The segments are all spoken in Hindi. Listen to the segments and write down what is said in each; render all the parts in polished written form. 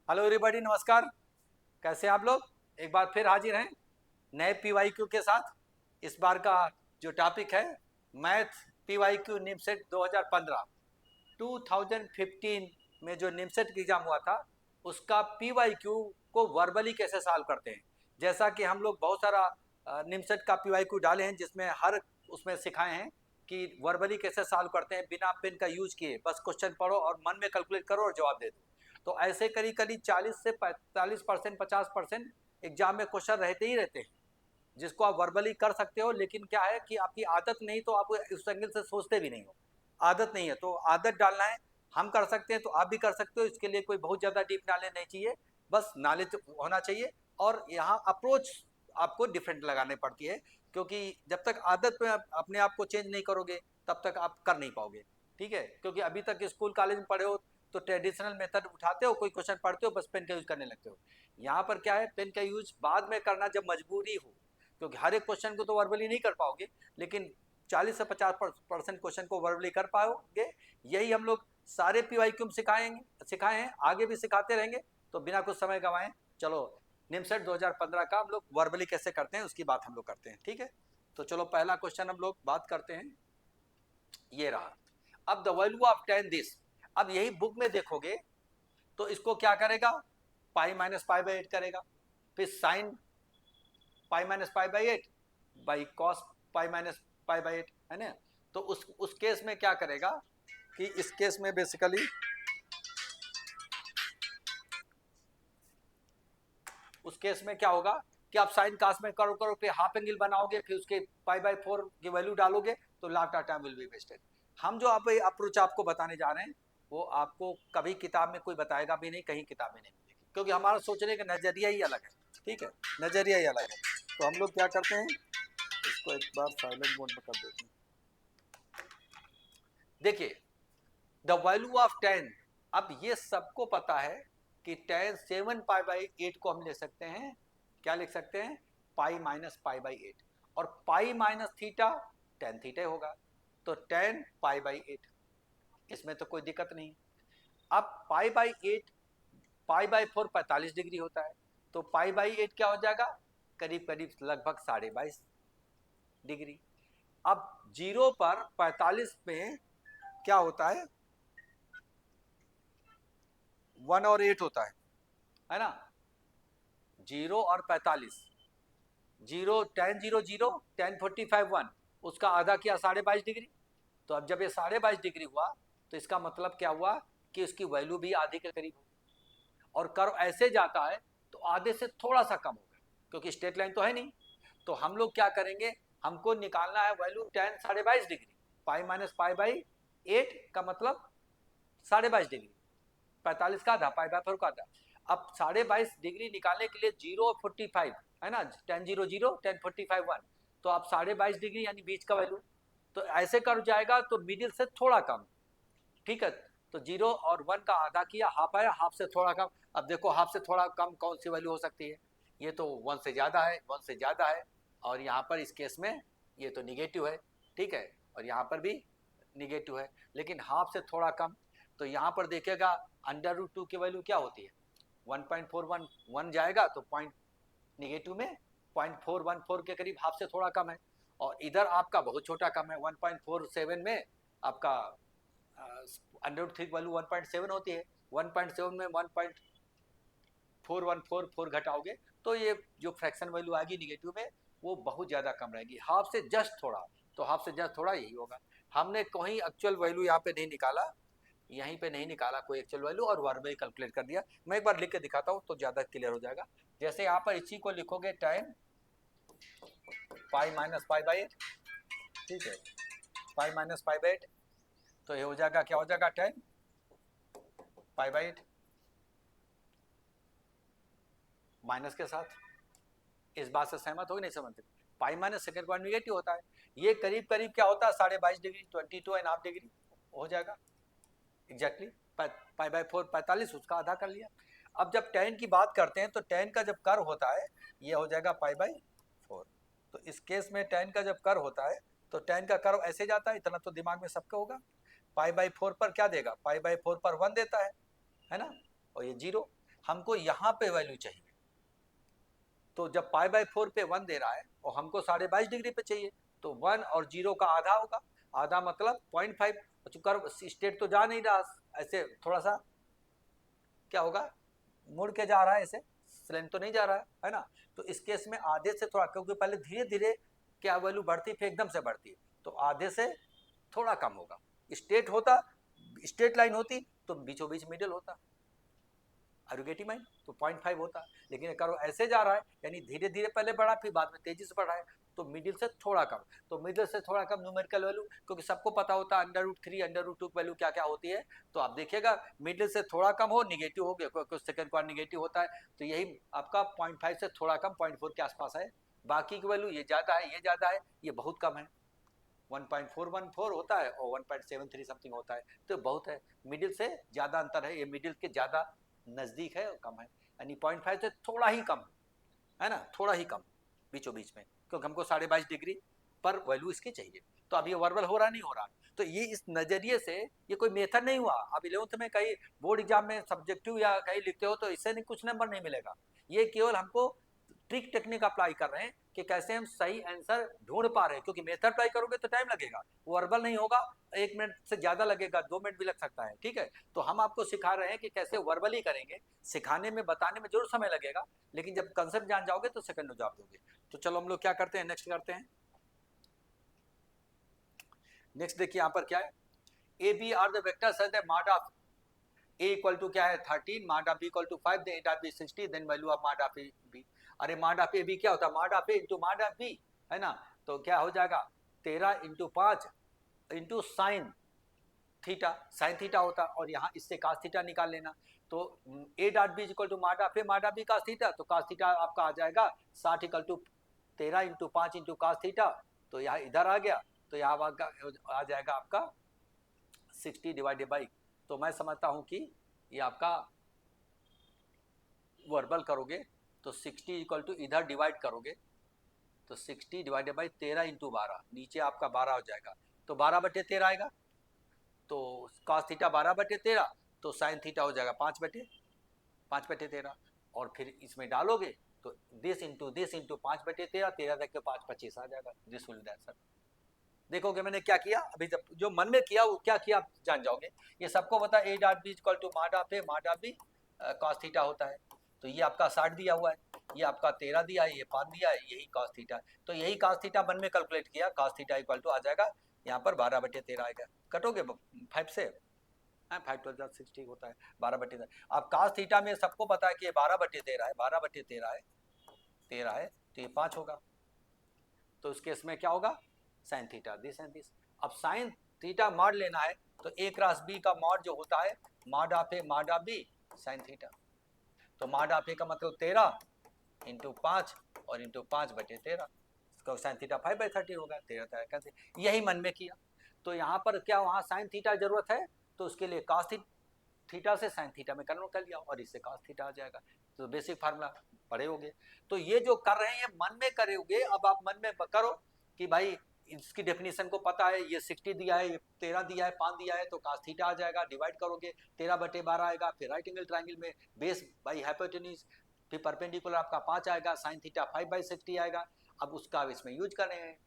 हेलो एवरीबॉडी, नमस्कार। कैसे हैं आप लोग? एक बार फिर हाजिर हैं नए पीवाईक्यू के साथ। इस बार का जो टॉपिक है मैथ पीवाईक्यू निमसेट 2015 2015 में जो निमसेट एग्जाम हुआ था उसका पीवाईक्यू को वर्बली कैसे सॉल्व करते हैं। जैसा कि हम लोग बहुत सारा निमसेट का पीवाईक्यू डाले हैं जिसमें हर उसमें सिखाए हैं कि वर्बली कैसे सॉल्व करते हैं बिना पेन का यूज किए। बस क्वेश्चन पढ़ो और मन में कैलकुलेट करो और जवाब दे दो। तो ऐसे करीब करीब 40 से 45% 50% एग्जाम में क्वेश्चन रहते ही रहते हैं जिसको आप वर्बली कर सकते हो। लेकिन क्या है कि आपकी आदत नहीं तो आप उस एंगल से सोचते भी नहीं हो। आदत नहीं है तो आदत डालना है। हम कर सकते हैं तो आप भी कर सकते हो। इसके लिए कोई बहुत ज़्यादा डीप नॉलेज नहीं चाहिए, बस नॉलेज होना चाहिए। और यहाँ अप्रोच आपको डिफरेंट लगानी पड़ती है, क्योंकि जब तक आदत में अपने आप को चेंज नहीं करोगे तब तक आप कर नहीं पाओगे। ठीक है, क्योंकि अभी तक स्कूल कॉलेज में पढ़े हो तो ट्रेडिशनल मेथड उठाते हो, कोई क्वेश्चन पढ़ते हो, बस पेन का यूज करने लगते हो। यहाँ पर क्या है, पेन का यूज बाद में करना जब मजबूरी हो, क्योंकि हर एक क्वेश्चन को तो वर्बली नहीं कर पाओगे, लेकिन 40 से 50% क्वेश्चन को वर्बली कर पाओगे। यही हम लोग सारे पीवाईक्यू में सिखाए हैं, आगे भी सिखाते रहेंगे। तो बिना कुछ समय गंवाए चलो निमसेट 2015 का हम लोग वर्बली कैसे करते हैं उसकी बात हम लोग करते हैं। ठीक है, तो चलो पहला क्वेश्चन हम लोग बात करते हैं। ये रहा। अब the value of ten this. अब यही बुक में देखोगे तो इसको क्या करेगा, पाई माइनस पाई बाई 8 करेगा। फिर sine pi minus pi by 8 by cos pi minus pi by 8, है ना। तो उस केस में क्या करेगा कि इस केस में बेसिकली उस केस में क्या होगा कि आप साइन कास में करो करो फिर हाफ एंगल बनाओगे, फिर उसके पाई बाई 4 की वैल्यू डालोगे तो last time will be wasted. हम जो आप अप्रोच आपको बताने जा रहे हैं वो आपको कभी किताब में कोई बताएगा भी नहीं, कहीं किताब में नहीं मिलेगी, क्योंकि हमारा सोचने का नजरिया ही अलग है। ठीक है, नजरिया ही अलग है। तो हम लोग क्या करते हैं, इसको एक बार साइलेंट मोड में कर देते हैं। देखिए, द वैल्यू ऑफ टेन। अब ये सबको पता है कि टेन 7 पाई बाई 8 को हम ले सकते हैं, क्या लिख सकते हैं, पाई माइनस पाई बाई 8। और pi minus theta tan theta होगा, तो टेन पाई बाई 8, इसमें तो कोई दिक्कत नहीं। अब pi by 8, pi by 4 45 degree होता है, तो पाई बाई 8 क्या हो जाएगा, करीब करीब लगभग 22.5 डिग्री। अब 0 पर 45 में क्या होता है, 1 और 8 होता है ना। 0 और 45, 0 टेन 0 0 टेन 45 1, उसका आधा किया 22.5 डिग्री। तो अब जब ये 22.5 डिग्री हुआ तो इसका मतलब क्या हुआ कि उसकी वैल्यू भी आधे के करीब होगी। और कर्व ऐसे जाता है तो आधे से थोड़ा सा कम होगा, क्योंकि स्ट्रेट लाइन तो है नहीं। तो हम लोग क्या करेंगे, हमको निकालना है value ten 22.5 degree. Pi minus pi by 8 का मतलब 22.5 डिग्री, 45 का आधा, पाई बाई 4 का आधा। अब 22.5 डिग्री निकालने के लिए 0 और 45 है ना, टेन 0 0 टेन 45 1, तो आप 22.5 डिग्री यानी बीच का वैल्यू। तो ऐसे कर जाएगा तो मिडिल से थोड़ा कम। ठीक है, तो 0 और 1 का आधा किया, हाफ आया, हाफ से थोड़ा कम। अब देखो हाफ से थोड़ा कम कौन सी वैल्यू हो सकती है, ये तो 1 से ज़्यादा है, 1 से ज़्यादा है। और यहाँ पर इस केस में ये तो निगेटिव है। ठीक है, और यहाँ पर भी निगेटिव है, लेकिन हाफ से थोड़ा कम। तो यहाँ पर देखिएगा अंडर रूट 2 की वैल्यू क्या होती है, 1.41, 1 जाएगा तो पॉइंट निगेटिव में 0.414 के करीब, हाफ से थोड़ा कम है। और इधर आपका बहुत छोटा कम है, 1.47 में आपका अंडर रूट 3 वैल्यू 1.7 होती है। 1.7 में 1.4144 घटाओगे तो ये जो फ्रैक्शन वैल्यू आएगी निगेटिव में वो बहुत ज़्यादा कम रहेगी, हाफ से जस्ट थोड़ा। तो हाफ से जस्ट थोड़ा यही होगा। हमने कहीं एक्चुअल वैल्यू यहाँ पे नहीं निकाला, यहीं पे नहीं निकाला कोई एक्चुअल वैल्यू, और वर्बली कैलकुलेट कर दिया। मैं एक बार लिख के दिखाता हूँ तो ज़्यादा क्लियर हो जाएगा। जैसे यहाँ पर इसी को लिखोगे ten pi minus pi by 8। ठीक है, पाई माइनस पाई बाई 8, तो ये हो जाएगा, क्या हो जाएगा, टेन पाई बाई 8 माइनस के साथ। इस बात से सहमत हो, नहीं समझते? Pi minus second point negative होता है। ये करीब करीब क्या होता है, 22.5 डिग्री, 22.5 डिग्री हो जाएगा एग्जैक्टली। पाई बाई 4 45, उसका आधा कर लिया। अब जब टेन की बात करते हैं तो टेन का जब कर्व होता है ये हो जाएगा पाई बाई 4। तो इस केस में टेन का जब कर्व होता है तो टेन का कर्व ऐसे जाता है, इतना तो दिमाग में सबका होगा। पाई बाई 4 पर क्या देगा, पाई बाई 4 पर 1 देता है ना, और ये 0। हमको यहाँ पे वैल्यू चाहिए। तो जब π/4 पे 1 दे रहा है और हमको 22.5 डिग्री पे चाहिए, तो 1 और 0 का आधा होगा, आधा मतलब 0.5। कर्व स्टेट तो जा नहीं रहा, ऐसे थोड़ा सा क्या होगा, मुड़ के जा रहा है, ऐसे स्लेंथ तो नहीं जा रहा है ना। तो इस केस में आधे से थोड़ा, क्योंकि पहले धीरे धीरे क्या वैल्यू बढ़ती फिर एकदम से बढ़ती है, तो आधे से थोड़ा कम होगा। स्ट्रेट होता, स्ट्रेट लाइन होती तो बीचों बीच मिडिल होता, आरुगेटी माइन, तो 0.5 होता। लेकिन कर्व ऐसे जा रहा है, यानी धीरे धीरे पहले बढ़ा फिर बाद में तेजी से बढ़ा है, तो मिडिल से थोड़ा कम। तो मिडिल से थोड़ा कम न्यूमेरिकल वैल्यू, क्योंकि सबको पता होता है √3 √2 वैल्यू क्या क्या होती है। तो आप देखिएगा मिडिल से थोड़ा कम हो, निगेटिव हो गया, कुछ सेकंड का निगेटिव होता है, तो यही आपका 0.5 से थोड़ा कम 0.4 के आसपास है। बाकी की वैल्यू ये ज़्यादा है, ये ज़्यादा है, ये बहुत कम है, 1.414 होता है और 1.73 समथिंग होता है, तो बहुत है। मिडिल से ज़्यादा अंतर है, ये मिडिल के ज़्यादा नज़दीक है और कम है, यानी 0.5 से थोड़ा ही कम है ना, थोड़ा ही कम बीचों बीच में, क्योंकि हमको 22.5 डिग्री पर वैल्यू इसकी चाहिए। तो अब ये वर्बल हो रहा नहीं हो रहा, तो ये इस नज़रिए से, ये कोई मेथड नहीं हुआ। अब 11th में कहीं बोर्ड एग्जाम में सब्जेक्टिव या कहीं लिखते हो तो इससे नहीं कुछ नंबर नहीं मिलेगा, ये केवल हमको ट्रिक टेक्निक अप्लाई कर रहे हैं कि कैसे हम सही आंसर ढूंढ पा रहे हैं, क्योंकि मेथड अप्लाई करोगे तो टाइम लगेगा, वर्बल नहीं होगा, 1 मिनट से ज़्यादा लगेगा, 2 मिनट भी लग सकता है, ठीक है। तो हम आपको सिखा रहे हैं कि कैसे वर्बली करेंगे, सिखाने में बताने में जरूर समय लगेगा, लेकिन जब कंसेप्ट जान जाओगे तो सेकंड में जवाब दोगे। तो चलो हम लोग क्या करते हैं, नेक्स्ट करते हैं। नेक्स्ट देखिए यहाँ पर क्या है, A B are the vectors है mod of A equal to क्या है 13, mod of B equal to 5, then A dot B 60, then value of mod of A B. अरे माड ऑफ ए बी क्या होता है, mod of A into mod of B, है ना। तो क्या हो जाएगा 13 into 5 into sine theta, sine theta होता, और यहाँ इससे कास थीटा निकाल लेना। तो A dot B equal to mod of A mod of B cos theta, तो कास थीटा आपका आ जाएगा 60 equal to 13 into 5 into cos theta, तो यहाँ इधर आ गया, तो यहाँ आ जाएगा आपका 60 डिवाइडेड बाई, तो मैं समझता हूँ कि ये आपका वर्बल करोगे तो 60 इक्वल टू इधर डिवाइड करोगे तो 60 डिवाइडेड बाई 13 इंटू 12, नीचे आपका 12 हो जाएगा, तो 12/13 आएगा, तो cos थीटा 12/13, तो साइन थीटा हो जाएगा 5/13, और फिर इसमें डालोगे तो दिस इंटू 5/13, 13 तक के 5 25 आ जाएगा, दिस विल आंसर। देखोगे मैंने क्या किया, अभी जब जो मन में किया वो क्या किया आप जान जाओगे। ये सबको पता है A dot B equal to mod of A mod of B cos theta होता है, तो ये आपका 60 दिया हुआ है, ये आपका 13 दिया है, ये 5 दिया है, यही कॉस थीटा, तो यही कॉस थीटा मन में कैलकुलेट किया, कॉस थीटा इक्वल टू आ जाएगा यहाँ पर 12/13 आएगा, कटोगे 5 से, 5 12 60 होता है 12/13। अब cos थीटा में सबको पता है कि ये 12/13 है, 12/13 है, 13 है, तो ये 5 होगा, तो उस केस में क्या होगा sine theta this and this. अब साइन थीटा मॉड लेना है, तो ए क्रॉस बी का मॉड जो होता है mod of A mod of B sine theta, तो मॉड ऑफ ए का मतलब 13 इंटू 5 और इंटू 5/13, साइन थीटा 5/30 होगा, 13 कैसे, यही मन में किया। तो यहाँ पर क्या वहाँ साइन थीटा जरूरत है, तो उसके लिए cos थीटा से साइन थीटा में कन्वर्ट कर लिया और इससे cos थीटा आ जाएगा, तो बेसिक फार्मूला पढ़े होगे। तो ये जो कर रहे हैं ये मन में करोगे, अब आप मन में करो कि भाई इसकी डेफिनेशन को पता है, ये 60 दिया है, ये 13 दिया है, 5 दिया है, तो cos थीटा आ जाएगा, डिवाइड करोगे 13/12 आएगा, फिर राइट एंगल ट्रायंगल में बेस बाई हाइपोटेन्यूज, फिर परपेंडिकुलर आपका 5 आएगा, साइन थीटा 5/60 आएगा। अब उसका इसमें यूज कर रहे हैं,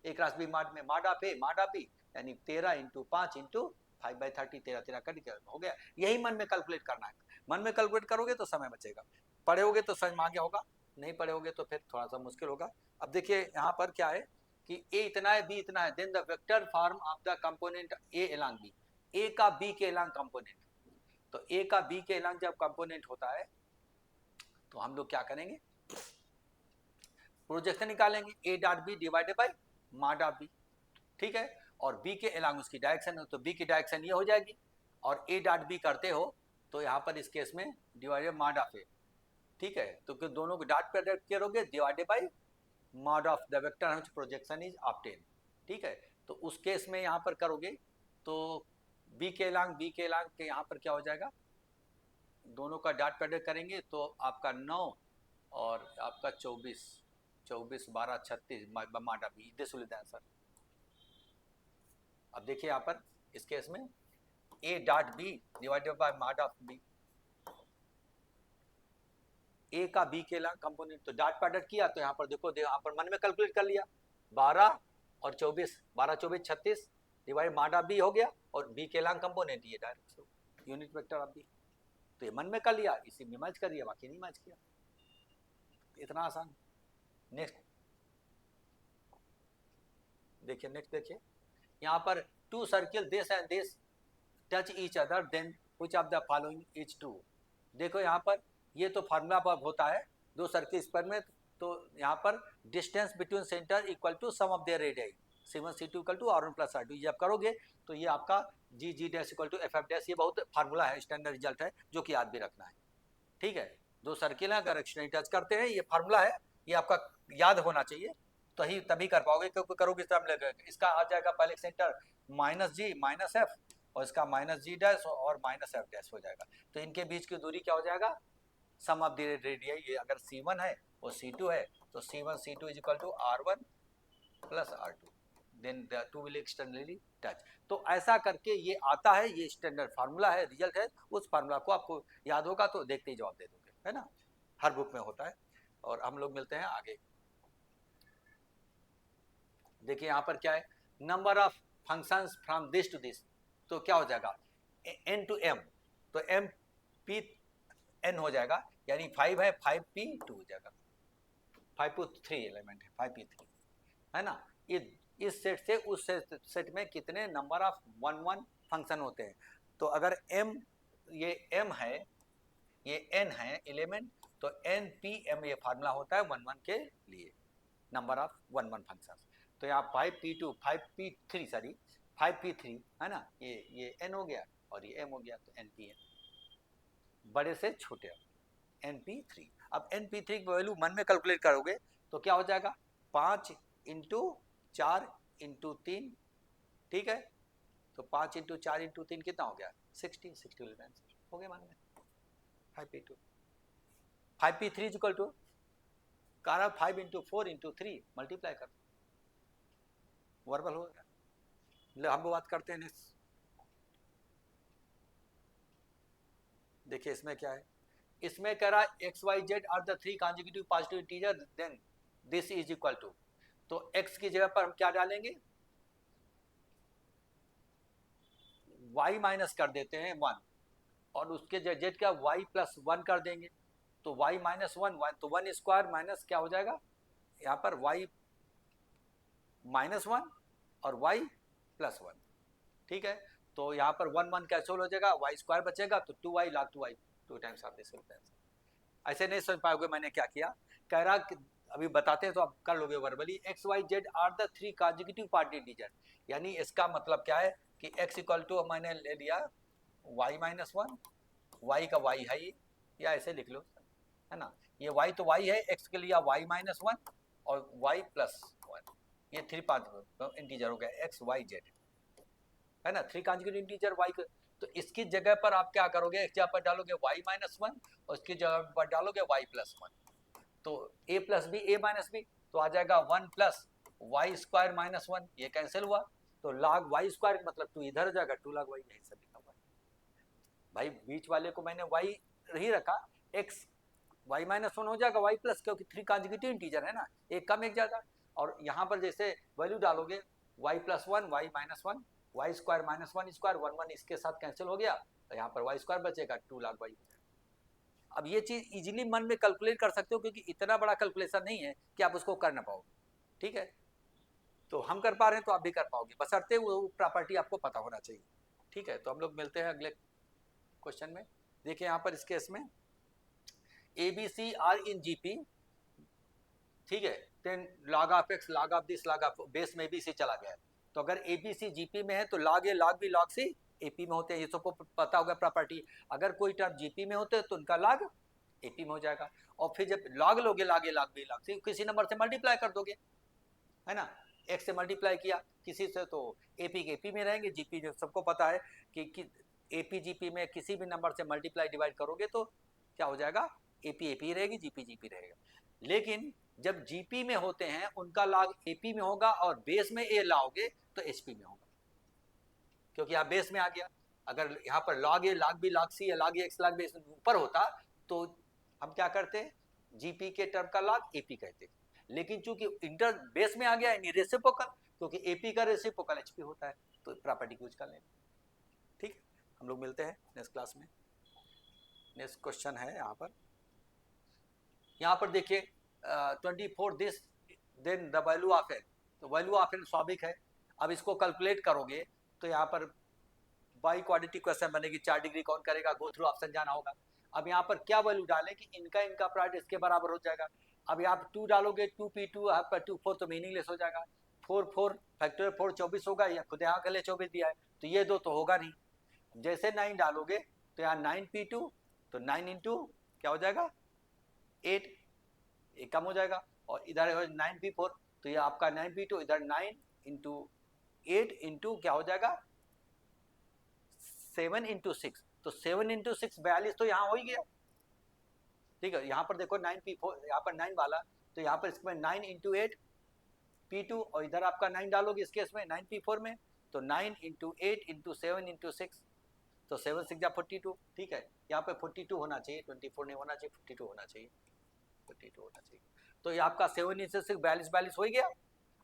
एक क्रॉस बी माड में माड of A mod of B, यानी 13 इंटू 5 इंटू 5/30, 13 कट गया, हो गया। यही मन में कैलकुलेट करना है, मन में कैलकुलेट करोगे तो समय बचेगा, पढ़े होगे तो समझ में आ गया होगा, नहीं पढ़े होगे तो फिर थोड़ा सा मुश्किल होगा। अब देखिए यहाँ पर क्या है कि ए इतना है बी इतना है, then the vector form of the component A along B, A का बी के एलॉन्ग कंपोनेंट, तो ए का बी के एलॉन्ग जब कंपोनेंट होता है तो हम लोग क्या करेंगे, प्रोजेक्शन निकालेंगे, A dot B divided by mod of B, ठीक है, और बी के एलॉन्ग उसकी डायरेक्शन है, तो बी की डायरेक्शन ये हो जाएगी, और ए डॉट बी करते हो तो यहाँ पर इस केस में डिवाइडेड माड ऑफ ए, ठीक है, तो दोनों को डॉट पर करोगे divided by mod of the vector projection is obtain, ठीक है। तो उस केस में यहाँ पर करोगे तो बी के एलॉन्ग के यहाँ पर क्या हो जाएगा, दोनों का डॉट प्रोडक्ट करेंगे तो आपका 9 और आपका 24 24 12 36 mod A B, this will the answer. अब देखिए यहाँ पर इस केस में A dot B divided by mod of B, A का बी के लॉन्ग कंपोनेंट, तो डॉट प्रोडक्ट किया तो यहाँ पर देखो यहाँ पर मन में कैलकुलेट कर लिया 12 और 24, 12 24 36 डिवाइड माडा बी हो गया, और बी के लॉन्ग कंपोनेंट ये direct unit vector of B, तो ये मन में कर लिया, इसी में मैच कर दिया, बाकी नहीं मैच किया, इतना आसान। नेक्स्ट देखिए, नेक्स्ट देखिए यहाँ पर two circle this and this touch each other then which of the following is true. देखो यहाँ पर ये तो फार्मूला पर होता है, दो सर्किल इस पर में, तो यहाँ पर distance between center equal to sum of their radii, C1 C2 equal to R1 plus R2, ये आप करोगे तो ये आपका G dash equal to FF dash, ये बहुत फार्मूला है, स्टैंडर्ड रिजल्ट है जो कि याद भी रखना है। ठीक है, दो सर्किल हैं अगर एक्सटर्नली टच करते हैं, ये फार्मूला है, ये आपका याद होना चाहिए, तो ही तभी कर पाओगे, क्योंकि करोगे तब लगेगा। इसका आ जाएगा पहले सेंटर -G -F, और इसका -G डैश और -F डैश हो जाएगा, तो इनके बीच की दूरी क्या हो जाएगा, सम ऑफ द रेडियाई, ये अगर C1 है और C2 है तो C1 C2 is equal to R1 plus R2, then the two will externally touch. तो ऐसा करके ये आता है, ये स्टैंडर्ड फार्मूला है, रिजल्ट है, उस फार्मूला को आपको याद होगा तो देखते ही जवाब दे दोगे, है ना, हर बुक में होता है। और हम लोग मिलते हैं आगे। देखिए यहाँ पर क्या है, number of functions from this to this, तो क्या हो जाएगा n टू m, तो m p n हो जाएगा, यानी 5 है 5p2 हो जाएगा, 5p3 एलिमेंट है 5p3, है ना। इस सेट से उस सेट में कितने नंबर ऑफ 1 फंक्शन होते हैं, तो अगर m ये m है, ये n है एलिमेंट, तो npm ये फार्मूला होता है 1 के लिए, नंबर ऑफ 1 फंक्शन। तो यहाँ 5p3 है ना, ये n हो गया और ये m हो गया, तो npn, बड़े से छोटे np3। अब np3 की वैल्यू मन में कैलकुलेट करोगे तो क्या हो जाएगा, 5 इंटू 4 इंटू 3, ठीक है, तो 5 इंटू 4 इंटू 3 कितना हो गया, 60 हो गया मन में, 5p2 5p3 is equal to 5 into 4 into 3 multiply कर, वर्बल हो गया। हम बात करते हैं नेक्स्ट। देखिए इसमें क्या है, इसमें कह रहा है X Y Z are the 3 consecutive positive integer, then this is equal to, तो x की जगह पर हम क्या डालेंगे, y माइनस कर देते हैं 1, और उसके z का y प्लस 1 कर देंगे, तो y माइनस 1 तो 1 स्क्वायर माइनस क्या हो जाएगा, यहाँ पर y माइनस 1 और y प्लस 1, ठीक है, तो यहाँ पर 1 कैंसिल हो जाएगा, y स्क्वायर बचेगा, तो 2y log 2y, 2 times of this answer. ऐसे नहीं समझ पाओगे मैंने क्या किया, कह रहा कि अभी बताते हैं तो आप कर लोगे verbally, X Y Z are the 3 consecutive part integer, यानी इसका मतलब क्या है कि x इक्वल टू मैंने ले लिया y माइनस 1, y का y है ये, या ऐसे लिख लो, है ना, ये y तो y है, x के लिया y माइनस 1 और y प्लस 1, ये 3 पार्ट इंटीजर हो गया x y z, है ना, 3 कॉन्जिक्यूटिव इंटीजर y, तो इसकी जगह पर आप क्या करोगे, एक जगह पर डालोगे y माइनस 1 और इसकी जगह पर डालोगे y प्लस 1, तो a plus B a minus B, तो आ जाएगा 1 प्लस वाई स्क्वायर माइनस 1, ये कैंसिल हुआ, तो log y स्क्वायर मतलब 2 इधर हो जाएगा, 2 log y, यही सब लिखा हुआ है भाई, बीच वाले को मैंने y ही रखा, x y माइनस 1 हो जाएगा y प्लस, क्योंकि 3 कॉन्जिक्यूटिव इंटीजर है ना, एक कम एक ज्यादा, और यहाँ पर जैसे वैल्यू डालोगे y plus 1 y minus 1 Y square minus 1 square 1 इसके साथ कैंसिल हो गया, तो यहाँ पर वाई स्क्वायर बचेगा, 2 log y। अब ये चीज इजीली मन में कैलकुलेट कर सकते हो, क्योंकि इतना बड़ा कैलकुलेशन नहीं है कि आप उसको कर ना पाओ, ठीक है, तो हम कर पा रहे हैं तो आप भी कर पाओगे, बशर्ते वो प्रॉपर्टी आपको पता होना चाहिए, ठीक है। तो हम लोग मिलते हैं अगले क्वेश्चन में। देखिए यहाँ पर इस केस में A B C are in GP, ठीक है, then log of x log of this log of base में भी सी चला गया है, तो अगर ए बी सी जीपी में है तो log ए log बी log सी एपी में होते हैं, ये सबको पता होगा प्रॉपर्टी, अगर कोई टर्म जीपी में होते हैं तो उनका log एपी में हो जाएगा, और फिर जब log लोगे log ए log बी log सी किसी नंबर से मल्टीप्लाई कर दोगे, है ना, x से मल्टीप्लाई किया किसी से तो एपी के एपी में रहेंगे, जीपी जो सबको पता है कि एपी जीपी में किसी भी नंबर से मल्टीप्लाई डिवाइड करोगे तो क्या हो जाएगा, एपी एपी रहेगी, जीपी जीपी रहेगा। लेकिन जब जीपी में होते हैं उनका log एपी में होगा, और बेस में ए लाओगे तो एचपी में होगा, क्योंकि यहाँ बेस में आ गया। अगर यहाँ पर log ए log बी log सी या log एक्स log बी ऊपर होता तो हम क्या करते, जीपी के टर्म का लॉग एपी कहते हैं। लेकिन चूंकि इंटर बेस में आ गया यानी रेसिप्रोकल, क्योंकि एपी का रेसिप्रोकल एचपी होता है, तो प्रॉपर्टी यूज कर लेंगे। ठीक, हम लोग मिलते हैं नेक्स्ट क्लास में। नेक्स्ट क्वेश्चन है यहाँ पर देखिए 24 this then the value of N, तो वैल्यू ऑफ एन स्वाभाविक है। अब इसको कैलकुलेट करोगे तो यहाँ पर बाई क्वाड्रेटिक क्वेश्चन बनेगी, 4 डिग्री कौन करेगा, गो थ्रू ऑप्शन जाना होगा। अब यहाँ पर क्या वैल्यू डालें कि इनका प्रोडक्ट इसके बराबर हो जाएगा। अब यहाँ पर 2 डालोगे, 2p2 आपका 2 4 तो मीनिंगलेस हो जाएगा। 4 4 फैक्टोरियल 4 24 होगा, या खुद यहाँ के लिए 24 दिया है, तो ये दो तो होगा नहीं। जैसे 9 डालोगे तो यहाँ 9p2, तो 9 इंटू क्या हो जाएगा 8, ये कम हो जाएगा, और इधर 9p4, तो ये आपका 9p2, इधर 9 इंटू 8 इंटू क्या हो जाएगा 7 इंटू 6, तो 7 इंटू 6 42, तो यहाँ हो ही गया। ठीक है, यहाँ पर देखो 9p4, यहाँ पर 9 वाला, तो यहाँ पर इसमें 9 इंटू 8 p2, और इधर आपका 9 डालोगे इस केस में 9p4 में, तो 9 इंटू 8 इंटू 7 इंटू 6, तो 7 6 42। ठीक है, यहाँ पे 42 होना चाहिए, 24 नहीं होना चाहिए, 42 होना चाहिए, 42 होना चाहिए। तो ये आपका 7 इंटू 6 42 हो गया,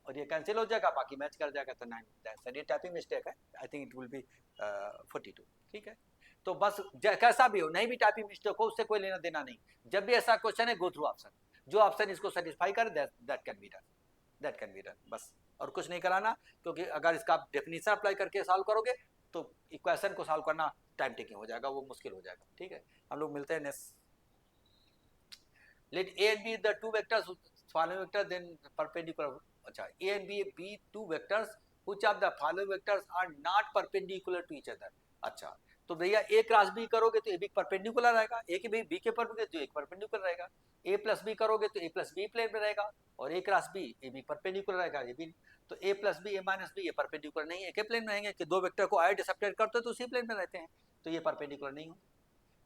और ये कैंसिल हो जाएगा, बाकी मैच कर जाएगा, तो 9 होता है। सर ये टाइपिंग मिस्टेक है, I think it will be 42। ठीक है, तो बस कैसा भी हो, नहीं भी टाइपिंग मिस्टेक हो, उससे कोई लेना देना नहीं। जब भी ऐसा क्वेश्चन है, गो थ्रू ऑप्शन, जो ऑप्शन इसको सेटिस्फाई करे that can be done, that can be done, बस और कुछ नहीं कराना। क्योंकि अगर इसका आप डेफिनेशन अप्लाई करके सॉल्व करोगे तो इक्वेशन को सॉल्व करना टाइम टेकिंग हो जाएगा, वो मुश्किल हो जाएगा। ठीक है, हम लोग मिलते हैं next. Let A and B the two vectors following vector then perpendicular. अच्छा, A and B two vectors which of the following vectors are not perpendicular to each other. अच्छा, तो भैया ए क्रॉस बी करोगे तो ए बी परपेंडिकुलर रहेगा, ए के बी के परपेंडिकुलर तो एक परपेंडिकुलर रहेगा। ए प्लस बी करोगे तो ए प्लस बी प्लेन में रहेगा, और A cross B A B perpendicular रहेगा, ये भी। तो A plus B A minus B ये परपेंडिकुलर नहीं है, एक प्लेन में रहेंगे कि दो वेक्टर को आइड सेपरेट करते हो तो उसी प्लेन में रहते हैं, तो ये परपेंडिकुलर नहीं होंगे।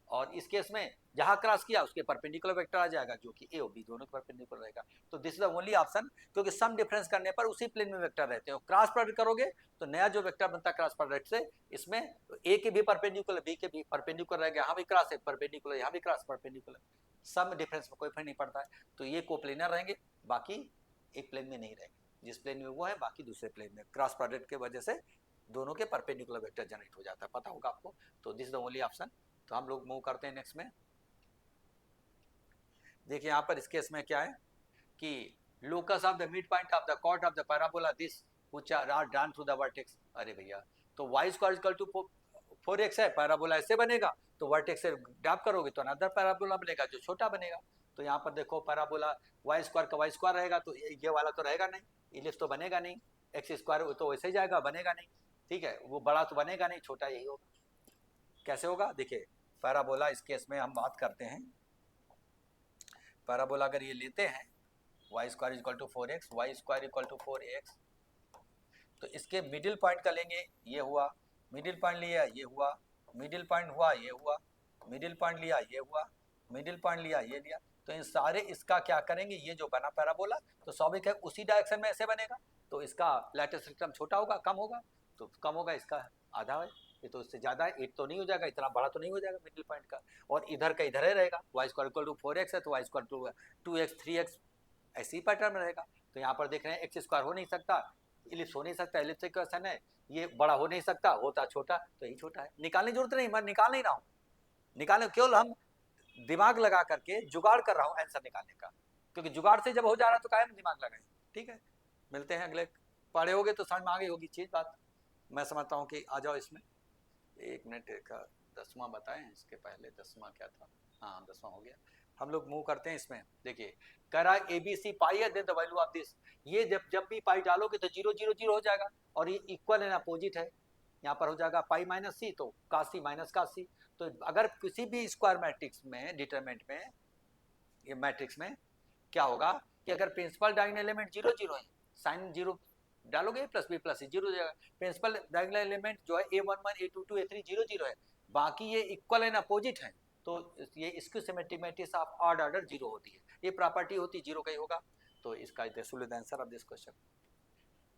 और इस केस में जहां क्रॉस किया उसके परपेंडिकुलर वेक्टर आ जाएगा, जो कि ए और बी दोनों के परपेंडिकुलर रहेगा। तो this is the only option, क्योंकि सम डिफरेंस करने पर उसी प्लेन में वेक्टर रहते हैं। क्रॉस प्रोडक्ट करोगे तो नया जो वेक्टर बनता है क्रॉस प्रोडक्ट से, इसमें ए के भी परपेंडिकुलर बी के भी परपेंडिकुलर रहेगा, यहाँ भी क्रॉस है परपेंडिकुलर, यहाँ भी क्रॉस परपेंडिकुलर, सम डिफरेंस में कोई फर्क नहीं पड़ता है। तो ये कोप्लेनर रहेंगे, बाकी एक प्लेन में नहीं रहेंगे, जिस प्लेन में वो है बाकी दूसरे प्लेन में, क्रॉस प्रोडक्ट के वजह से दोनों के परपेंडिकुलर वेक्टर जनरेट हो जाता है, पता होगा आपको। तो this is the only option. तो हम लोग मूव करते हैं नेक्स्ट में। देखिए यहाँ पर इस केस में क्या है कि locus of the mid point of the chord of the parabola this which are drawn through the vertex. अरे भैया, तो y square equal to 4x है, पैराबोला ऐसे बनेगा, तो वर्टेक्स से ड्रॉप करोगे तो अनदर पैराबोला बनेगा जो छोटा बनेगा। तो यहाँ पर देखो पैराबोला y स्क्वायर का y स्क्वायर रहेगा, तो ये वाला तो रहेगा नहीं, इलिप्स तो बनेगा नहीं, एक्स स्क्वायर तो वैसे ही जाएगा, बनेगा नहीं। ठीक है, वो बड़ा तो बनेगा नहीं, छोटा यही होगा। कैसे होगा, देखिए पैराबोला इस केस में हम बात करते हैं, पैराबोला अगर ये लेते हैं y square equal to 4x, y square equal to 4x, तो इसके मिडिल पॉइंट का लेंगे, ये हुआ, मिडिल पॉइंट लिया ये हुआ, मिडिल पॉइंट हुआ ये हुआ, मिडिल पॉइंट लिया ये हुआ, मिडिल पॉइंट लिया ये लिया, तो इन सारे इसका क्या करेंगे, ये जो बना पैराबोला तो स्वाभाविक है उसी डायरेक्शन में ऐसे बनेगा, तो इसका लैटिस रेक्टम छोटा होगा, कम होगा, तो कम होगा, इसका आधा है, ये तो इससे ज़्यादा है, 8 तो नहीं हो जाएगा, इतना बड़ा तो नहीं हो जाएगा मिडिल पॉइंट का, और इधर का इधर ही रहेगा, y square equal to 4x है तो y square to 2x 3x ऐसी पैटर्न में रहेगा। तो यहाँ पर देख रहे हैं एक्स स्क्वायर हो नहीं सकता, इलिप्स हो नहीं सकता, इलिप्स इक्वेशन है, ये बड़ा हो नहीं सकता, होता छोटा, तो यही छोटा है, निकालने की जरूरत नहीं, मैं निकाल नहीं रहा हूँ, निकालने केवल हम दिमाग लगा करके जुगाड़ कर रहा हूँ आंसर निकालने का, क्योंकि जुगाड़ से जब हो जा रहा है तो काहे में दिमाग लगाए। ठीक है, मिलते हैं अगले, पढ़े होगे तो समझ में आ गई होगी चीज़ बात, मैं समझता हूँ कि आ जाओ इसमें। 1 मिनट का 10वां बताएं, इसके पहले 10वां क्या था, हाँ 10वां हो गया, हम लोग मूव करते हैं इसमें। देखिए कह रहा है ABC पाई है, then the value of this, ये जब भी पाई डालोगे तो 0 0 0 हो जाएगा, और ये इक्वल एंड अपोजिट है, यहाँ पर हो जाएगा पाई माइनस सी, तो कास सी माइनस कास सी। तो अगर किसी भी स्क्वायर मैट्रिक्स में डिटरमिनेंट में, ये मैट्रिक्स में क्या होगा कि अगर प्रिंसिपल डायगोनल एलिमेंट 0 0 है, साइन 0 डालोगे प्लस बी प्लस सी 0 हो जाएगा, प्रिंसिपल डायगोनल एलिमेंट जो है A11 A22 A3 0 0 है, बाकी ये इक्वल एंड अपोजिट है, तो ये इसकी symmetric matrix of odd order 0 होती है, ये प्रॉपर्टी होती है 0 का ही होगा। तो इसका आंसर ऑफ दिस क्वेश्चन,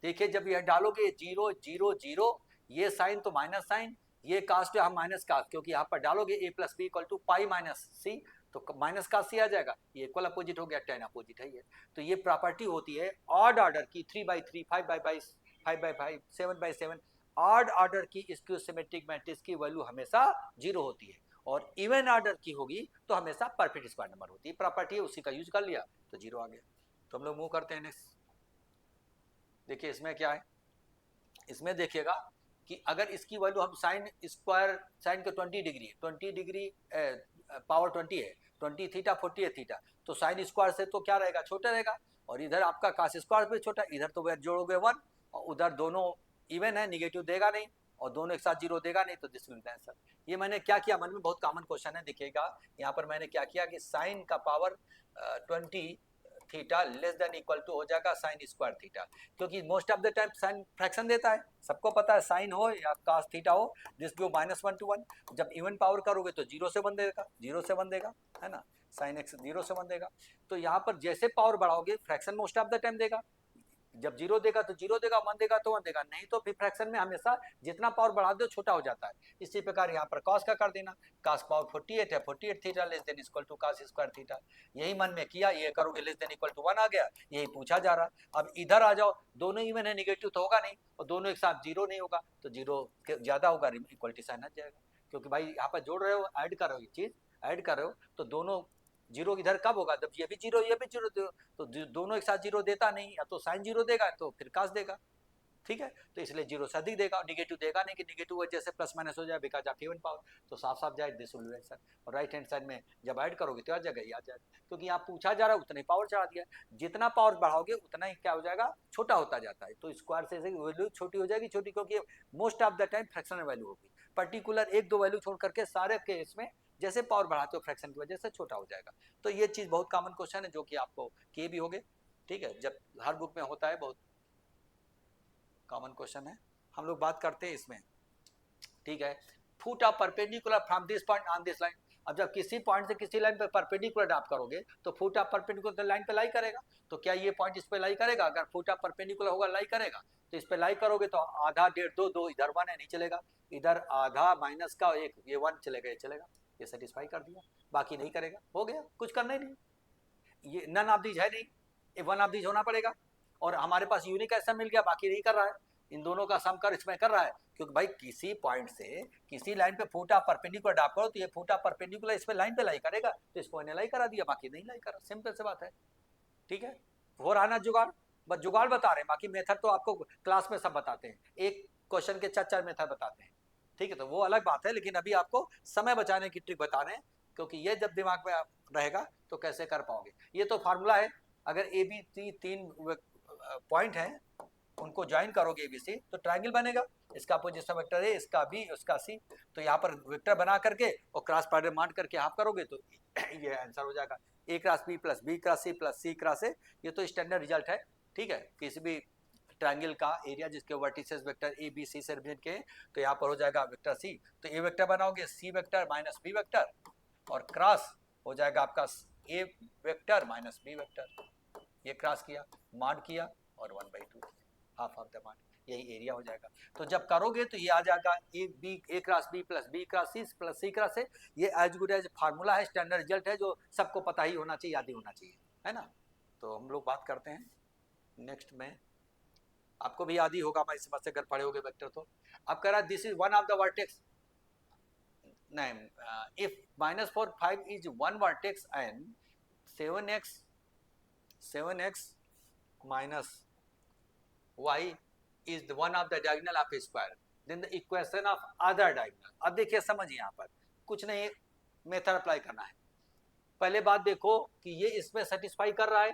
देखिए जब यह डालोगे 0 0 0, ये साइन तो माइनस साइन, ये कास्ट हम माइनस कास्ट, क्योंकि यहाँ पर डालोगे a plus B equal to pi minus C, तो माइनस का सी आ जाएगा, ये इक्वल अपोजिट हो गया, टेन अपोजिट है ये। तो ये प्रॉपर्टी होती है ऑड ऑर्डर की, 3/3, 5/5, 5/5, 7/7, ऑड ऑर्डर की स्क्यू सिमेट्रिक मैट्रिक्स की वैल्यू हमेशा 0 होती है, और इवन ऑर्डर की होगी तो हमेशा परफेक्ट स्क्वायर नंबर होती है। प्रॉपर्टी है, उसी का यूज कर लिया तो 0 आ गया। तो हम लोग मूव करते हैं नेक्स्ट। देखिए इसमें क्या है, इसमें देखिएगा कि अगर इसकी वैल्यू हम साइन स्क्वायर, साइन के 20 डिग्री, 20 डिग्री पावर 20 है, 20 थीटा 40 है थीटा, तो साइन स्क्वायर से तो क्या रहेगा, छोटा रहेगा, और इधर आपका कास स्क्वायर भी छोटा, इधर तो वह जोड़ोगे 1, और उधर दोनों इवन है, निगेटिव देगा नहीं, और दोनों एक साथ 0 देगा नहीं, तो दिस विल बी आंसर। ये मैंने क्या किया, मन में बहुत कॉमन क्वेश्चन है, देखिएगा यहाँ पर मैंने क्या किया कि साइन का power 20 theta less than equal to हो जाएगा साइन स्क्वायर थीटा, क्योंकि most of the time sine fraction देता है, सबको पता है, साइन हो या कास थीटा हो, दिस गो -1 to 1, जब इवन पावर करोगे तो 0 से बन देगा, 0 से बन देगा, है ना, साइन एक्स 0 से बन देगा। तो यहाँ पर जैसे पावर बढ़ाओगे fraction most of the time देगा, जब 0 देगा तो 0 देगा, 1 देगा तो 1 देगा, नहीं तो फिर फ्रैक्शन में हमेशा जितना पावर बढ़ा दो छोटा हो जाता है। इसी प्रकार यहाँ पर cos का कर देना, cos पावर 48 है, 48 theta less than equal to cos square theta, यही मन में किया, ये करोगे लेस देन इक्वल टू 1 आ गया, यही पूछा जा रहा। अब इधर आ जाओ, दोनों इवन है, निगेटिव तो होगा नहीं, और दोनों एक साथ 0 नहीं होगा, तो 0 ज्यादा होगा, इक्वलिटी साइन हट जाएगा, क्योंकि भाई यहाँ पर जोड़ रहे हो, ऐड कर रहे हो, ये चीज ऐड कर रहे हो, तो दोनों 0 इधर कब होगा, जब ये भी 0 ये भी 0, तो दोनों एक साथ 0 देता नहीं, या तो साइन 0 देगा तो फिर कास देगा, ठीक है, तो इसलिए 0 से अधिक देगा, निगेटिव देगा नहीं, कि निगेटिव वजह से प्लस माइनस हो जाए बिकॉज ऑफ इवन पावर, तो साफ साफ जाए दिस विल बी आंसर। और राइट हैंड साइड में जब ऐड करोगे तो आ जाएगा, ये आ जाएगा, क्योंकि यहाँ पूछा जा रहा है उतना ही पावर चढ़ा दिया, जितना पावर बढ़ाओगे उतना ही क्या हो जाएगा, छोटा होता जाता है, तो स्क्वायर से वैल्यू छोटी हो जाएगी, छोटी क्योंकि most of the time fractional value होगी, पर्टिकुलर एक दो वैल्यू छोड़ करके सारे केस में जैसे पावर बढ़ाते हो फ्रैक्शन की वजह से छोटा हो जाएगा। तो ये चीज बहुत कॉमन क्वेश्चन है जो कि आपको किए भी होगे, ठीक है, जब हर बुक में होता है, बहुत कॉमन क्वेश्चन है। हम लोग बात करते हैं इसमें, ठीक है, foot of perpendicular from this point on this line. अब जब किसी पॉइंट से किसी लाइन पे परपेंडिकुलर ड्रॉप करोगे तो फुट ऑफ परपेंडिकुलर लाइन पे लाई करेगा, तो क्या ये पॉइंट इस पे लाई करेगा, अगर फुट ऑफ परपेंडिकुलर होगा लाई करेगा, तो इस पे लाई करोगे तो आधा डेढ़ दो, दो इधर 1 है, नहीं चलेगा, इधर आधा माइनस का 1, ये 1 चलेगा, ये चलेगा, ये सेटिस्फाई कर दिया, बाकी नहीं करेगा, हो गया, कुछ करना ही नहीं, ये नन ऑफ दीज है नहीं, ये वन ऑफ दीज होना पड़ेगा, और हमारे पास यूनिक ऐसा मिल गया, बाकी नहीं कर रहा है, इन दोनों का सम कर इसमें कर रहा है, क्योंकि भाई किसी पॉइंट से किसी लाइन पे फूटा परपेंडिकुलर ड्रॉप करो, तो ये फूटा परपेंडिकुलर इस पे लाइन पे लाई करेगा, तो इसको इन्हें लाई करा दिया, बाकी नहीं लाई करा, सिंपल सी बात है, ठीक है, हो रहा ना जुगाड़, बस जुगाड़ बता रहे हैं, बाकी मेथड तो आपको क्लास में सब बताते हैं, एक क्वेश्चन के 4 मेथड बताते हैं, ठीक है, तो वो अलग बात है, लेकिन अभी आपको समय बचाने की ट्रिक बता रहे हैं, क्योंकि ये जब दिमाग में रहेगा तो कैसे कर पाओगे। ये तो फार्मूला है, अगर ए बी सी 3 पॉइंट हैं, उनको ज्वाइन करोगे एबीसी तो ट्रायंगल बनेगा, इसका पोजीशन वेक्टर है, इसका बी, उसका सी, तो यहाँ पर वेक्टर बना करके और क्रॉस प्रोडक्ट मार करके हाफ करोगे तो ये आंसर हो जाएगा, A cross B plus B cross C plus C cross A, ये तो स्टैंडर्ड रिजल्ट है, ठीक है, किसी भी ट्रायंगल का एरिया जिसके vertices vector A B C से रिप्रेजेंट के, तो यहाँ पर हो जाएगा वेक्टर सी, तो ए वेक्टर बनाओगे C vector minus B vector, और क्रॉस हो जाएगा आपका ए वेक्टर माइनस बी वेक्टर, ये क्रॉस किया, मार्ड किया, और 1/2 हाफ ऑफ द मार्ड, यही एरिया हो जाएगा। तो जब करोगे तो ये आ जाएगा A cross B plus B cross C plus C cross A, ये एज गुड एज फार्मूला है, स्टैंडर्ड रिजल्ट है, जो सबको पता ही होना चाहिए, याद ही होना चाहिए, है ना। तो हम लोग बात करते हैं नेक्स्ट में, आपको भी याद ही होगा, हमारी समझ से अगर पढ़े होगे वेक्टर तो। अब कह रहा है this is one of the vertex, if -4 5 is one vertex and 7x minus y is the one of the diagonal of a square, then the equation of other diagonal। अब देखिए समझिए, यहाँ पर कुछ नहीं, मेथड अप्लाई करना है। पहले बात देखो कि ये इसमें सेटिस्फाई कर रहा है,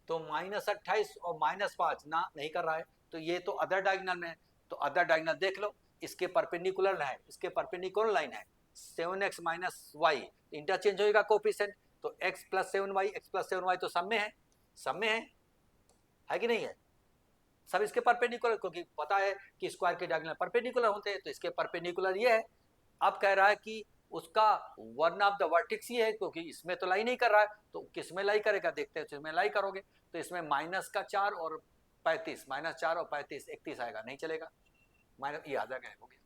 तो -28 और -5 ना नहीं कर रहा है, तो ये तो अदर डायगोनल में है, तो अदर डायगोनल देख लो, इसके परपेंडिकुलर है, इसके परपेंडिकुलर लाइन है 7x माइनस वाई, इंटरचेंज होगा कोफिशिएंट, तो x प्लस 7y तो सब में है कि नहीं है, सब इसके परपेंडिकुलर, क्योंकि पता है कि स्क्वायर के डायगोनल परपेंडिकुलर होते हैं, तो इसके परपेंडिकुलर ये है। अब कह रहा है कि उसका वन ऑफ द वर्टेक्स ये है, क्योंकि इसमें तो लाई नहीं कर रहा है, तो किस में लाई करेगा देखते हैं, तो इसमें लाई करोगे तो इसमें -4 और 35, -4 और 35 31 आएगा, नहीं चलेगा, माइनस ये आ जाएगा, हो गया,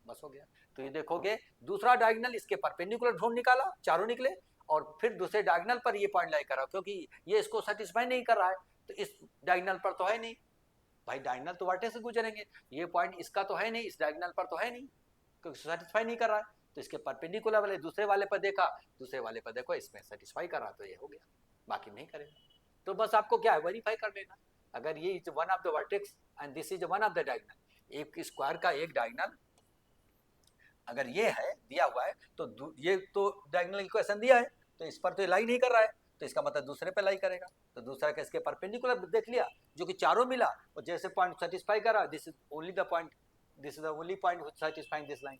बस हो गया। तो ये देखोगे दूसरा डायगोनल इसके परपेंडिकुलर ढूंढ निकाला, चारों निकले, और फिर दूसरे डायगोनल पर ये पॉइंट लाई कर रहा हूँ, क्योंकि ये इसको सेटिस्फाई नहीं कर रहा है, तो इस डायगोनल पर तो है नहीं भाई, डायगोनल तो वर्टेक्स से गुजरेंगे, ये पॉइंट इसका तो है नहीं, इस डायगोनल पर तो है नहीं, क्योंकि सेटिस्फाई नहीं कर रहा है, तो इसके परपेंडिकुलर वाले दूसरे वाले पर देखा, दूसरे वाले पर देखो इसमें सेटिस्फाई कर रहा, तो ये हो गया, बाकी नहीं करेगा। तो बस आपको क्या है, वेरीफाई कर लेना, अगर ये is one of the vertex and this is one of the diagonal, एक स्क्वायर का एक डायगोनल अगर ये है दिया हुआ है, तो ये तो डायगोनल इक्वेशन दिया है, तो इस पर तो लाई नहीं कर रहा है, तो इसका मतलब दूसरे पे लाई करेगा, तो दूसरा का इसके परपेंडिकुलर देख लिया, जो कि चारों मिला, और जैसे पॉइंट सेटिस्फाई कर रहा, this is only the point, this is the only point which satisfying this line,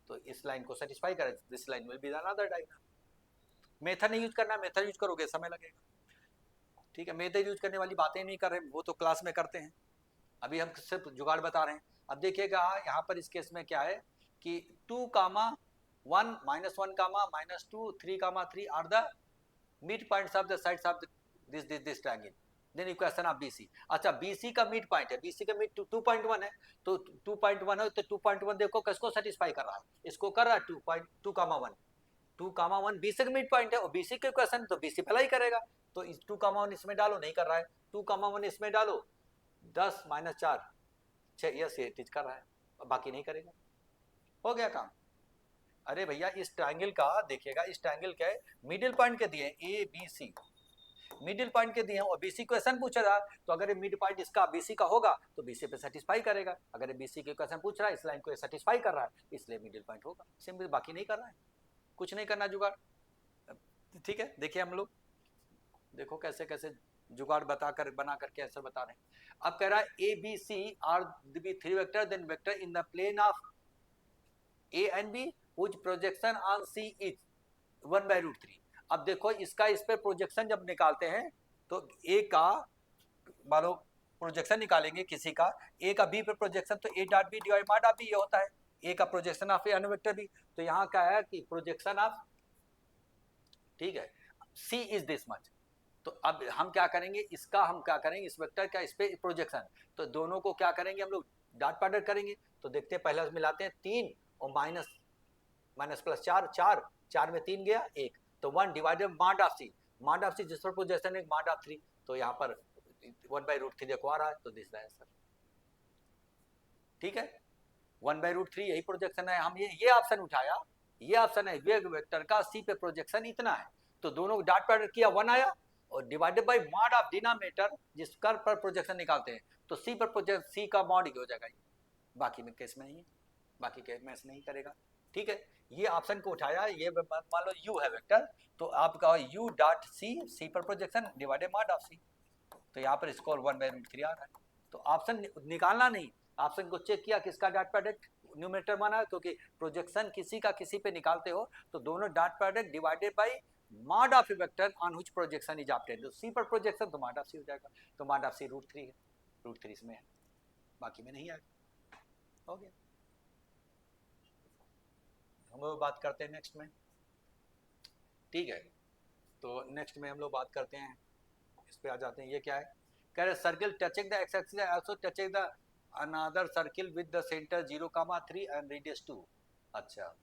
तो इस लाइन को सेटिस्फाई करे, this line will be another diagonal. Method नहीं यूज करना, मेथड यूज करोगे समय लगेगा, ठीक है, मेथड यूज करने वाली बातें नहीं कर रहे, वो तो क्लास में करते हैं, अभी हम सिर्फ जुगाड़ बता रहे हैं। अब देखिएगा यहाँ पर इस केस में क्या है कि 2, 1, -1, -2, 3, 3 are the mid points of the sides of this triangle, then equation of BC. अच्छा, बीसी का मिड पॉइंट है, बीसी का मिड 2.1 है, तो 2.1 है, तो 2.1 देखो किसको सेटिस्फाई कर रहा है, इसको कर रहा है 2.1, 2, 1 बीसी का मिड पॉइंट है, और बीसी के इक्वेशन तो बीसी पहला ही करेगा, तो इस 2, 1 इसमें डालो, नहीं कर रहा है, 2, 1 इसमें डालो, 10 - 4 6, यस ये टीच कर रहा है, बाकी नहीं करेगा, हो गया काम। अरे भैया इस ट्रायंगल का देखिएगा, इस ट्रायंगल के मिडिल पॉइंट के दिए A B C, middle point के दिए और बीसी क्वेश्चन पूछ रहा, तो अगर मिड पॉइंट इसका बीसी का होगा तो बीसी पे सेटिस्फाई करेगा, अगर बीसी के क्वेश्चन पूछ रहा है, इस लाइन को सेटिस्फाई कर रहा है, इसलिए मिडिल पॉइंट होगा, सिंपल, बाकी नहीं कर रहा है, कुछ नहीं करना जुगाड़, ठीक है। देखिए हम लोग देखो कैसे कैसे जुगाड़ बताकर बना करके आंसर बता रहे हैं। अब कह रहा है A B C are B 3 vector, then vector in the plane of A and B which projection on C is 1/√3। अब देखो इसका इस पे प्रोजेक्शन जब निकालते हैं, तो ए का मान लो प्रोजेक्शन निकालेंगे किसी का, ए का बी पे प्रोजेक्शन, तो A dot B divide by dot B ये होता है, ए का प्रोजेक्शन ऑफ ए अन्य वेक्टर बी, तो यहाँ क्या है कि प्रोजेक्शन ऑफ, ठीक है, सी इज दिस मच, तो अब हम क्या करेंगे, इसका हम क्या करेंगे, इस वेक्टर का इस पे प्रोजेक्शन, तो दोनों को क्या करेंगे हम लोग डॉट प्रोडक्ट करेंगे, तो देखते हैं पहले मिलाते हैं 3 और माइनस प्लस 4, 4 में 3 गया 1, तो 1 divided mod of C, mod of C जिस पर प्रोजेक्शन है मॉड ऑफ 3, तो यहाँ पर 1/√3 देखो आ रहा है, तो दिस द आंसर, ठीक है, 1/√3 यही प्रोजेक्शन है, हम ये ऑप्शन उठाया, ये ऑप्शन है वेग वेक्टर का सी पे प्रोजेक्शन इतना है, तो दोनों डॉट प्रोडक्ट किया 1 आया, और divided by mod of denominator जिस कर पर प्रोजेक्शन निकालते हैं, तो सी पर प्रोजेक्ट सी का मॉड ही हो जाएगा, बाकी में केस में नहीं है, बाकी केस में नहीं करेगा, ठीक है। ये ऑप्शन को उठाया, ये मान लो यू है वेक्टर, तो आपका यू डॉट सी, सी पर प्रोजेक्शन डिवाइडेड मॉड ऑफ सी, तो यहाँ पर स्कोर 1/√3 आ रहा है, तो ऑप्शन निकालना नहीं, ऑप्शन को चेक किया किसका डॉट प्रोडक्ट न्यूमरेटर माना, क्योंकि प्रोजेक्शन किसी का किसी पे निकालते हो, तो दोनों dot product divided by mod of vector on which projection is obtained, तो सी पर प्रोजेक्शन तो मॉड ऑफ सी हो जाएगा, तो मॉड ऑफ सी √3 है, √3 इसमें है, बाकी में नहीं आएगा, हो गया। हम लोग बात करते हैं नेक्स्ट में, ठीक है, तो नेक्स्ट में हम लोग बात करते हैं, इस पे आ जाते हैं, ये क्या है, कह रहे circle touching the x axis also touching the another circle with the centre 0,3 and radius 2, अच्छा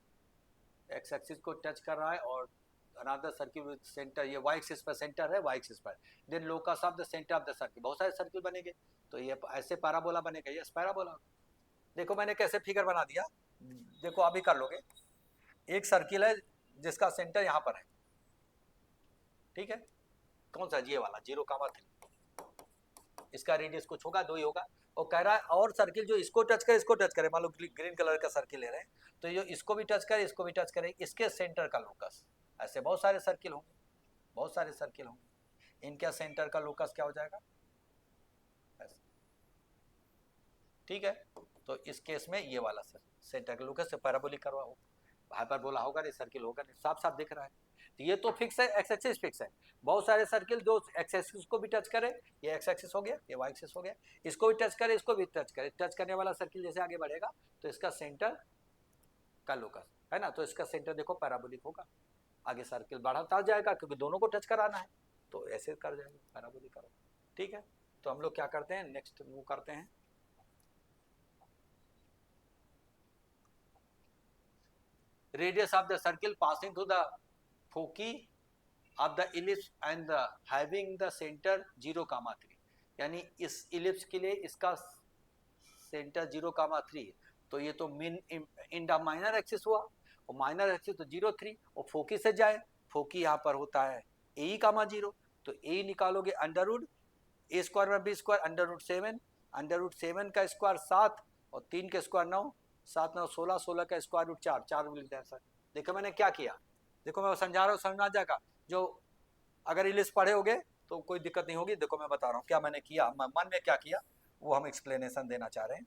एक्स एक्सिस को टच कर रहा है और अनदर सर्किल विद सेंटर, ये वाई एक्सिस पर सेंटर है, वाई एक्सिस पर, then locus of the center of the circle, बहुत सारे सर्किल बनेंगे, तो ये ऐसे पैराबोला बनेगा, ये पैराबोला, देखो मैंने कैसे फिगर बना दिया, देखो अभी कर लोगे, एक सर्किल है जिसका सेंटर यहाँ पर है, ठीक है, कौन सा, ये वाला 0,3, इसका रेडियस कुछ होगा 2 ही होगा, और कह रहा है और सर्किल जो इसको टच करे, इसको टच करे, मान लो ग्रीन कलर का सर्किल ले रहे हैं, तो ये इसको भी टच करे, इसको भी टच करे, इसके सेंटर का लोकस, ऐसे बहुत सारे सर्किल होंगे, बहुत सारे सर्किल होंगे, इनका सेंटर का लोकस क्या हो जाएगा, ठीक है, तो इस केस में ये वाला सेंटर का लोकस से पैराबोलिक करवा हो, हाइपरबोला होगा नहीं, सर्किल होगा नहीं, साफ साफ दिख रहा है, तो ये तो फिक्स है, एक्स एक्सिस फिक्स है, बहुत सारे सर्किल जो एक्स एक्सिस को भी टच करे, ये एक्स एक्सिस हो गया, ये वाई एक्सिस हो गया, इसको भी टच करे, इसको भी टच करे, टच करने वाला सर्किल जैसे आगे बढ़ेगा तो इसका सेंटर का लोकस है ना, तो इसका सेंटर देखो पैराबोलिक होगा, आगे सर्किल बढ़ाता जाएगा क्योंकि दोनों को टच कराना है, तो ऐसे कर जाएगा पैराबोलिक करो, ठीक है। तो हम लोग क्या करते हैं, नेक्स्ट मूव करते हैं, radius of the circle passing through the foci of the ellipse and the having the centre 0,3, यानी इस इलिप्स के लिए इसका सेंटर 0,3, तो ये तो mean in the minor axis हुआ, और माइनर एक्सिस तो 0,3, और फोकी से जाए, फोकी यहाँ पर होता है ए कामा 0, तो ए निकालोगे अंडर रूट ए स्क्वायर में B square under root 7, under root 7 का स्क्वायर 7 और 3 का स्क्वायर 9, 7 9 16, 16 का स्क्वायर रूट 4, 4 मिल जाए सर। देखो मैंने क्या किया, देखो मैं समझा रहा हूँ, समझ आ जाएगा। जो अगर इलिप्स पढ़े होगे तो कोई दिक्कत नहीं होगी। देखो मैं बता रहा हूँ क्या मैंने किया, मन में क्या किया वो हम एक्सप्लेनेशन देना चाह रहे हैं।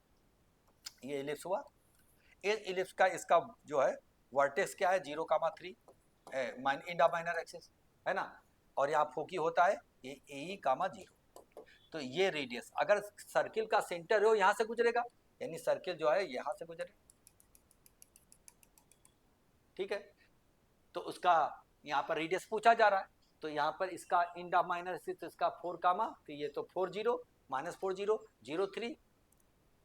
ये इलिप्स हुआ, इस इलिप्स का इसका जो है वर्टेक्स क्या है 0,3 इन द माइनर एक्सिस है ना, और यहाँ फोकी होता है ये ए,0, तो ये रेडियस अगर सर्किल का सेंटर हो यहाँ से गुजरेगा, यानी सर्किल जो है यहाँ से गुजरे, ठीक है, तो उसका यहाँ पर रेडियस पूछा जा रहा है, तो यहाँ पर इसका इन द माइनर एक्सिस इसका 4 कामा, तो ये तो 4 0 -4 0 0 3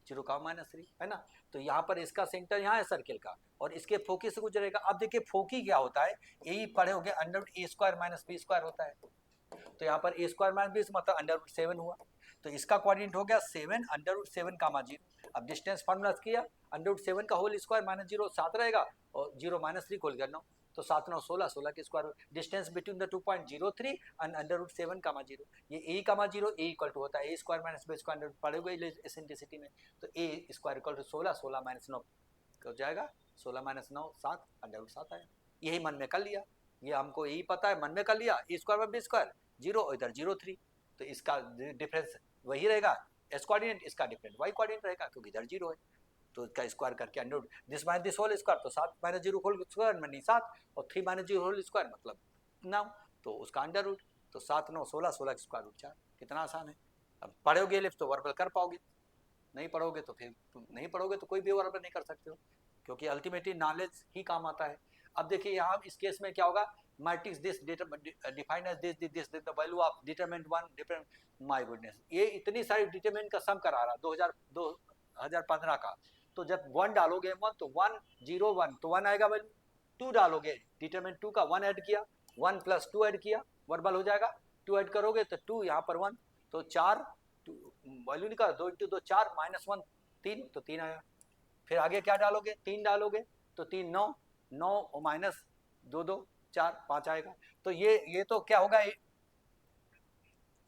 0 का -3 है ना, तो यहाँ पर इसका सेंटर यहाँ है सर्किल का, और इसके फोकी से गुजरेगा। अब देखिए फोकी क्या होता है, यही पढ़े होंगे under root A square minus B square होता है, तो यहाँ पर ए स्क्वायर माइनस बी मतलब अंडर रूट 7 हुआ, तो इसका कोऑर्डिनेट हो गया 7 अंडर रूट 7 कामा 0। अब डिस्टेंस फार्मूला किया, अंडर रूट 7 का होल स्क्वायर माइनस 0 7 रहेगा, और 0 -3 खोल कर 9, तो 7 9 16, 16 के square, distance between the 2 point 03 and under root 7 comma 0, ये ए कामा 0 ए इक्वल टू होता है ए स्क्वायर माइनस बी स्क्वायर, पढ़ोगे एसेंट्रिसिटी में, तो ए स्क्वायर इक्वल टू 16, 16 माइनस 9 हो जाएगा, 16 माइनस 9 7, अंडर रूट 7 आया। यही मन में कर लिया, ये हमको यही पता है, मन में कर लिया, ए स्क्वायर बी स्क्वायर 0 इधर 0 3, तो इसका डिफरेंस वही रहेगा, एस कोऑर्डिनेट, इसका डिफरेंट वाई कोऑर्डिनेट रहेगा क्योंकि इधर 0 है, तो इसका स्क्वायर करके under root this minus this whole square, तो 7 माइनस 0 होल स्क्वायर में 7, और 3 माइनस 0 होल स्क्वायर मतलब 9, तो उसका अंडर रूट, तो 7 9 16, 16 स्क्वायर रूट 4, कितना आसान है। अब पढ़ोगे लिफ्ट तो वर्बल कर पाओगे, नहीं पढ़ोगे तो फिर नहीं पढ़ोगे तो कोई भी वर्बल नहीं कर सकते हो, क्योंकि अल्टीमेटली नॉलेज ही काम आता है। अब देखिए यहाँ इस केस में क्या होगा, matrix this defined as this the value of determinant 1 different, my goodness, ये इतनी सारी डिटरमिनेंट का सम करा रहा 2015 का, तो जब 1 डालोगे 1 तो 1 0 1 तो 1 आएगा वैल्यू, 2 डालोगे डिटरमिनेंट 2 का 1 ऐड किया, 1 प्लस 2 ऐड किया, वर्बल हो जाएगा, 2 ऐड करोगे तो 2 यहाँ पर 1, तो 4 वैल्यू निकाल, 2 इंटू 2 4 माइनस 1 3, तो 3 आया। फिर आगे क्या डालोगे, 3 डालोगे तो 3 9 9 और माइनस 2 2 4 5 आएगा, तो ये तो क्या होगा,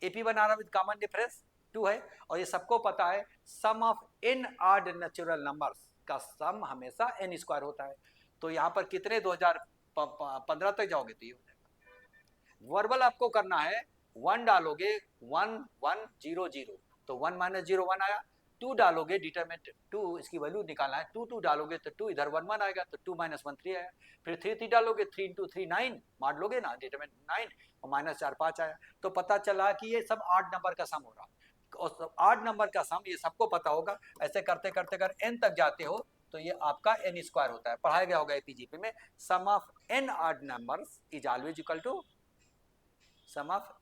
एपी बना रहा विद कॉमन डिफरेंस 2 है, और ये सबको पता है sum of n odd natural numbers का सम हमेशा n स्क्वायर होता है, तो यहाँ पर कितने 2015 तक जाओगे तो ये हो जाएगा। वर्बल आपको करना है, 1 डालोगे 1 1 0 0, तो 1 माइनस 0 1 आया, 2 डालोगे डिटरमिनेंट 2 इसकी वैल्यू निकालना है, 2 2 डालोगे तो 2 इधर 1 1 आएगा, तो 2 माइनस 1 3 आया, फिर 3 3 डालोगे 3 इंटू 3 9 मार लोगे ना, डिटरमिनेंट 9 और माइनस 4 5 आया, तो पता चला कि ये सब 8 नंबर का सम हो रहा, और 8 नंबर का सम ये सबको पता होगा। ऐसे करते करते अगर n तक जाते हो तो ये आपका n स्क्वायर होता है, पढ़ाया गया होगा एपीजीपी में, sum of n odd numbers is always equal to sum of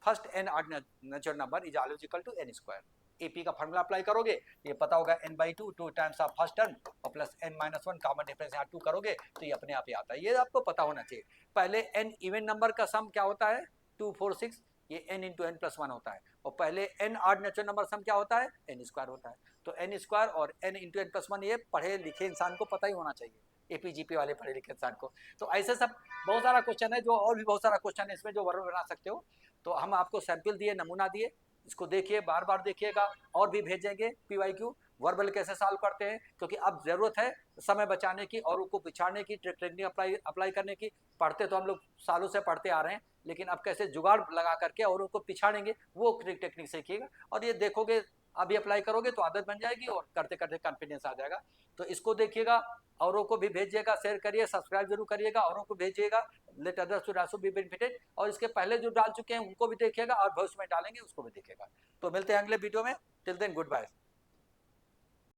first n odd natural number is always equal to n square. AP का फार्मूला अप्लाई करोगे, ये पता होगा n/2 2 times of first term और प्लस n-1 कॉमन डिफरेंस यहाँ 2 करोगे तो ये अपने आप ही आता है, ये आपको पता होना चाहिए। पहले n इवन नंबर का सम क्या होता है 2 4 6, ये n इंटू n प्लस 1 होता है, और पहले n ऑड नेचुरल नंबर सम क्या होता है n स्क्वायर होता है, तो n स्क्वायर और n इंटू n प्लस 1 ये पढ़े लिखे इंसान को पता ही होना चाहिए, एपीजीपी वाले पढ़े लिखे इंसान को। तो ऐसे सब बहुत सारा क्वेश्चन है, जो और भी बहुत सारा क्वेश्चन है इसमें जो वर्बल बना सकते हो, तो हम आपको सैंपल दिए, नमूना दिए, इसको देखिए, बार बार देखिएगा, और भी भेजेंगे पीवाईक्यू वर्बल कैसे सॉल्व करते हैं, क्योंकि अब जरूरत है समय बचाने की और उनको पिछाड़ने की, टेक्निक अप्लाई करने की। पढ़ते तो हम लोग सालों से पढ़ते आ रहे हैं, लेकिन अब कैसे जुगाड़ लगा करके और उनको पिछाड़ेंगे वो टेक्निक सीखिएगा, और ये देखोगे अभी अप्लाई करोगे तो आदत बन जाएगी और करते करते कॉन्फिडेंस आ जाएगा। तो इसको देखिएगा, औरों को भी भेजिएगा, शेयर करिए, सब्सक्राइब जरूर करिएगा, औरों को भेजिएगा, let others to also be benefited, और इसके पहले जो डाल चुके हैं उनको भी देखिएगा और भविष्य में डालेंगे उसको भी देखिएगा। तो मिलते हैं अगले वीडियो में, टिल देन गुड बाय।